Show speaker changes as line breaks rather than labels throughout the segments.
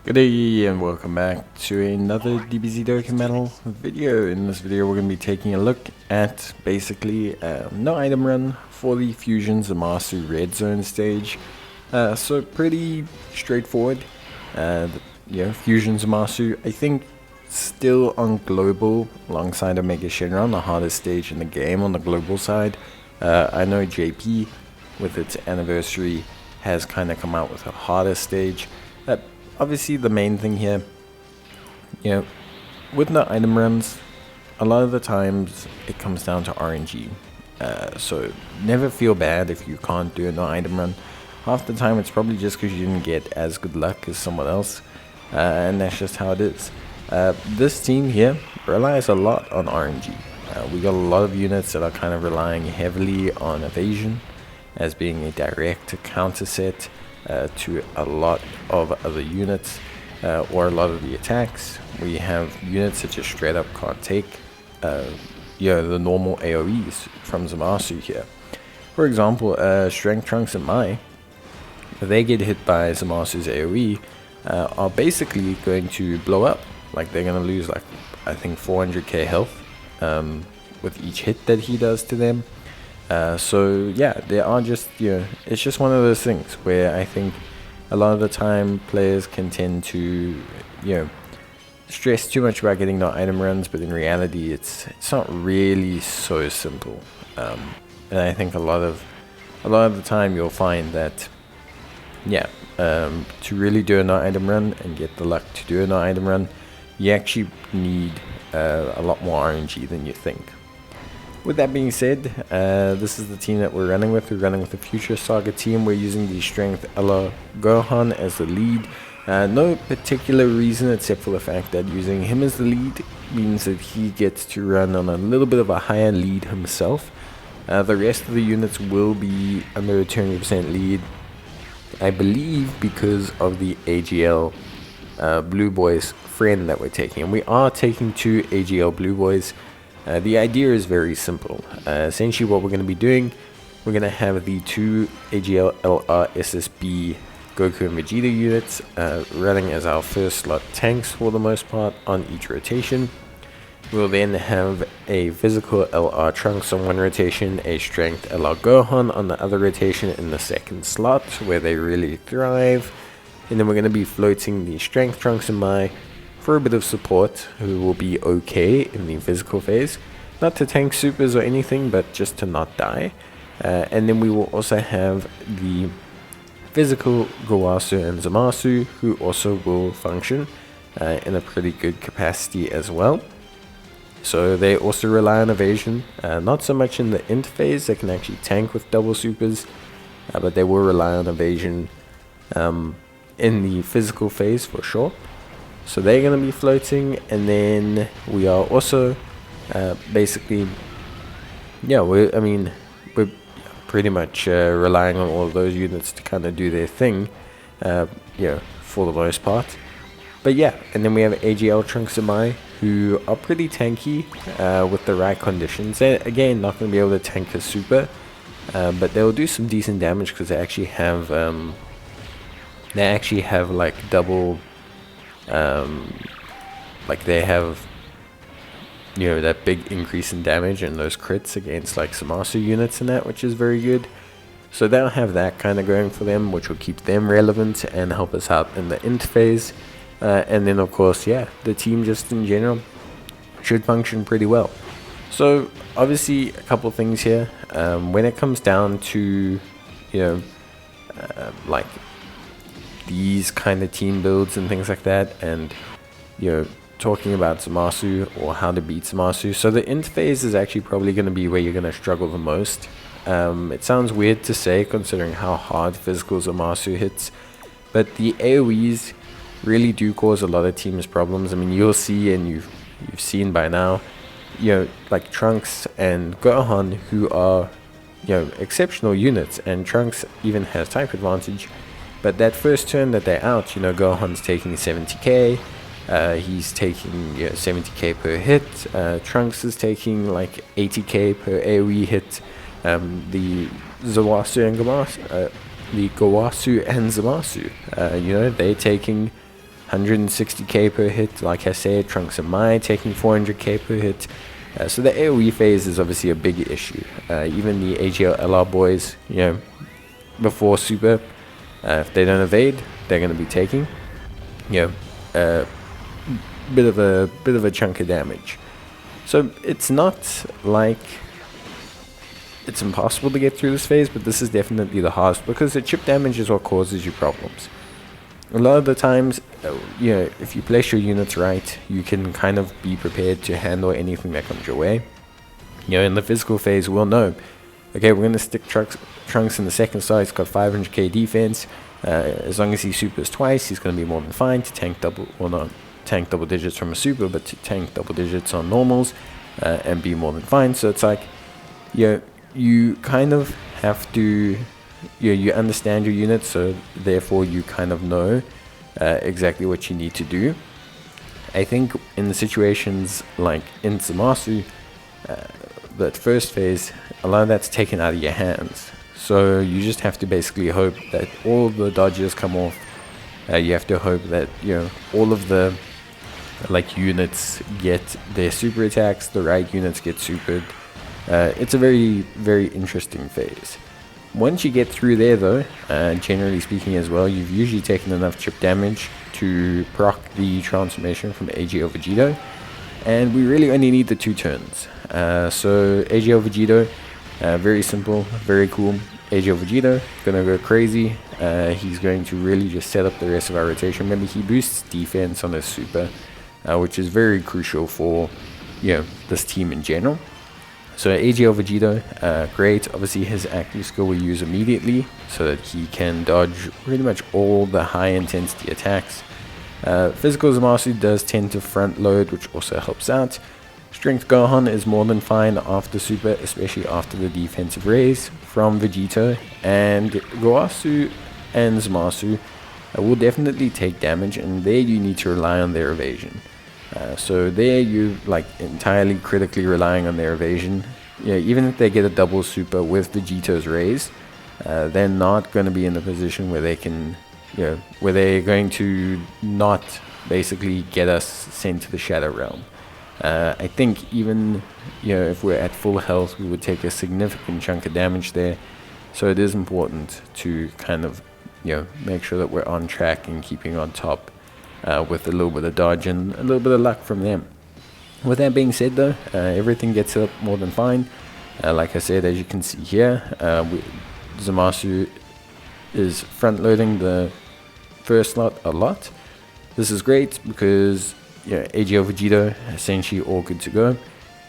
Good day and welcome back to another DBZ Dokkan Metal video. In this video we're going to be taking a look at basically no item run for the Fusion Zamasu Red Zone stage. So pretty straightforward. Fusion Zamasu, I think still on global alongside Omega Shenron, the hardest stage in the game on the global side. I know JP with its anniversary has kind of come out with a harder stage. Obviously the main thing here, with the item runs, a lot of the times it comes down to RNG. So never feel bad if you can't do no item run. Half the time it's probably just because you didn't get as good luck as someone else, and that's just how it is. This team here relies a lot on RNG. We got a lot of units that are kind of relying heavily on evasion as being a direct counter set to a lot of other units or a lot of the attacks. We have units that just straight up can't take the normal AoEs from Zamasu here. For example, Strength Trunks and Mai, if they get hit by Zamasu's AoE, are basically going to blow up. Like they're going to lose like I think 400k health with each hit that he does to them. So yeah, they are just, it's just one of those things where I think a lot of the time players can tend to, stress too much about getting no item runs, but in reality it's not really so simple. And I think a lot of the time you'll find that, to really do a no item run and get the luck to do a no item run, you actually need a lot more RNG than you think. With that being said, this is the team that we're running with. We're running with the Future Saga team. We're using the Strength Ella Gohan as the lead. No particular reason except for the fact that using him as the lead means that he gets to run on a little bit of a higher lead himself. The rest of the units will be under a 20% lead, I believe, because of the AGL Blue Boys friend that we're taking. And we are taking 2 AGL Blue Boys. The idea is very simple. Essentially what we're going to be doing, we're going to have the 2 AGL LR SSB Goku and Vegeta units running as our first slot tanks for the most part on each rotation. We'll then have a physical LR Trunks on one rotation, a strength LR Gohan on the other rotation in the second slot where they really thrive. And then we're going to be floating the strength Trunks and Mai for a bit of support, who will be okay in the physical phase, not to tank supers or anything, but just to not die. And then we will also have the physical Gowasu and Zamasu, who also will function in a pretty good capacity as well. So they also rely on evasion, not so much in the interface. They can actually tank with double supers, but they will rely on evasion in the physical phase for sure. So they're going to be floating, and then we are also basically, we're pretty much relying on all of those units to kind of do their thing, for the most part. But yeah, and then we have AGL Trunks and Mai, who are pretty tanky with the right conditions. They're, again, not going to be able to tank a super, but they'll do some decent damage because they actually have like double. Like they have that big increase in damage and those crits against like Zamasu units and that, which is very good. So they'll have that kind of going for them, which will keep them relevant and help us out in the interface. And then of course, the team just in general should function pretty well. So obviously a couple things here. When it comes down to like these kind of team builds and things like that, and talking about Zamasu or how to beat Zamasu, so the interface is actually probably going to be where you're going to struggle the most. It sounds weird to say considering how hard physical Zamasu hits, but the AoEs really do cause a lot of teams problems. I mean, you'll see, and you've seen by now, like Trunks and Gohan, who are exceptional units, and Trunks even has type advantage. But that first turn that they're out, Gohan's taking 70k, he's taking 70k per hit, Trunks is taking like 80k per AoE hit, the Gowasu and Zamasu, they're taking 160k per hit. Like I said, Trunks and Mai taking 400k per hit. So the AoE phase is obviously a big issue. Even the AGL LR boys, before super, if they don't evade, they're going to be taking, a bit of a chunk of damage. So it's not like it's impossible to get through this phase, but this is definitely the hardest because the chip damage is what causes you problems. A lot of the times, if you place your units right, you can kind of be prepared to handle anything that comes your way. In the physical phase, we'll know, okay, we're going to stick Trunks in the second side. He's got 500k defense. As long as he supers twice, he's going to be more than fine to tank not tank double digits from a super, but to tank double digits on normals and be more than fine. So it's like, you kind of have to, you understand your unit, so therefore you kind of know exactly what you need to do. I think in the situations like in Zamasu, that first phase, a lot of that's taken out of your hands. So you just have to basically hope that all the dodges come off. You have to hope that all of the units get their super attacks, the right units get supered. It's a very, very interesting phase. Once you get through there though, generally speaking as well, you've usually taken enough chip damage to proc the transformation from AGL Vegito, and we really only need the 2 turns. So AGL Vegito, very simple, very cool. AGL Vegito, gonna go crazy. He's going to really just set up the rest of our rotation. Remember, he boosts defense on his super, which is very crucial for this team in general. So AGL Vegito, great. Obviously his active skill we use immediately so that he can dodge pretty much all the high intensity attacks. Physical Zamasu does tend to front load, which also helps out. Strength Gohan is more than fine after super, especially after the defensive raise from Vegito. And Goasu and Zamasu will definitely take damage, and there you need to rely on their evasion. So there you entirely critically relying on their evasion. Even if they get a double super with Vegito's raise, they're not going to be in the position where they can, where they're going to not basically get us sent to the Shadow Realm. I think even if we're at full health, we would take a significant chunk of damage there. So it is important to kind of make sure that we're on track and keeping on top. With a little bit of dodge and a little bit of luck from them. With that being said though, everything gets up more than fine. Like I said, as you can see here, Zamasu is front loading the first slot a lot. This is great because AGL Vegito essentially all good to go.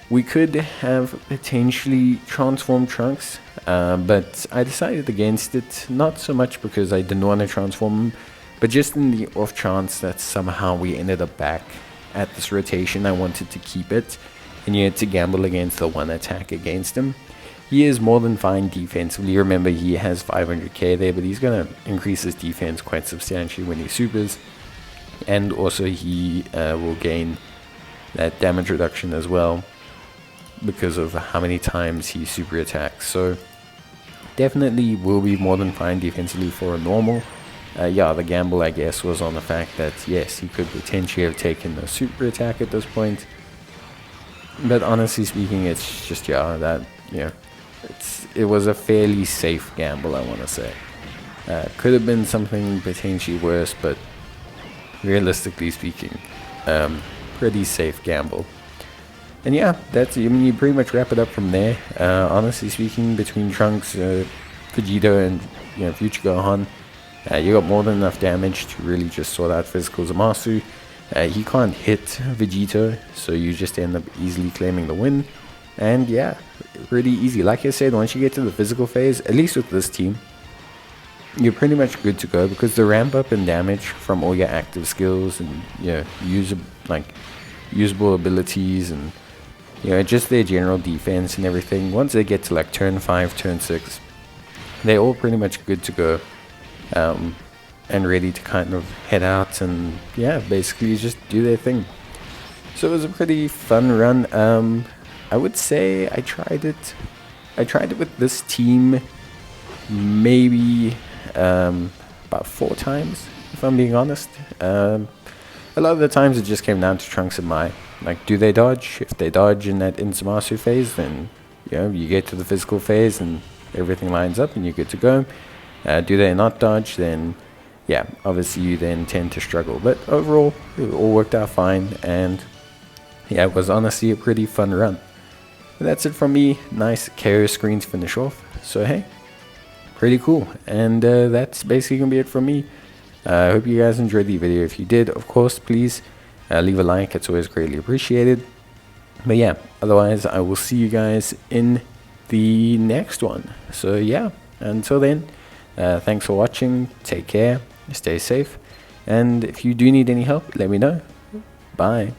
We could have potentially transformed Trunks, but I decided against it, not so much because I didn't want to transform him, but just in the off chance that somehow we ended up back at this rotation. I wanted to keep it, and you had to gamble against the one attack against him. He is more than fine defensively. Remember, he has 500k there, but he's going to increase his defense quite substantially when he supers. And also he will gain that damage reduction as well because of how many times he super attacks. So definitely will be more than fine defensively for a normal. The gamble, I guess, was on the fact that, yes, he could potentially have taken a super attack at this point. But honestly speaking, it's just, it was a fairly safe gamble, I want to say. Could have been something potentially worse, but realistically speaking, pretty safe gamble. And you pretty much wrap it up from there. Honestly speaking, between Trunks, Vegito, and Future Gohan, you got more than enough damage to really just sort out physical Zamasu. He can't hit Vegito, so you just end up easily claiming the win. And really easy. Like I said, once you get to the physical phase, at least with this team, you're pretty much good to go because the ramp up in damage from all your active skills and usable abilities and just their general defense and everything. Once they get to turn 5, turn 6, they're all pretty much good to go. And ready to kind of head out and basically just do their thing. So it was a pretty fun run. I would say I tried it with this team maybe about 4 times, if I'm being honest. A lot of the times it just came down to Trunks and Mai. Like, do they dodge? If they dodge in that Zamasu phase, then you get to the physical phase and everything lines up and you're good to go. Do they not dodge? Then yeah, obviously you then tend to struggle. But overall, it all worked out fine, and yeah, it was honestly a pretty fun run. But that's it from me. Nice KO screen to finish off. So hey, pretty cool. And that's basically gonna be it from me. I hope you guys enjoyed the video. If you did, of course, please leave a like. It's always greatly appreciated. But yeah, otherwise I will see you guys in the next one. So yeah, until then, thanks for watching. Take care, stay safe, and if you do need any help, let me know. Bye.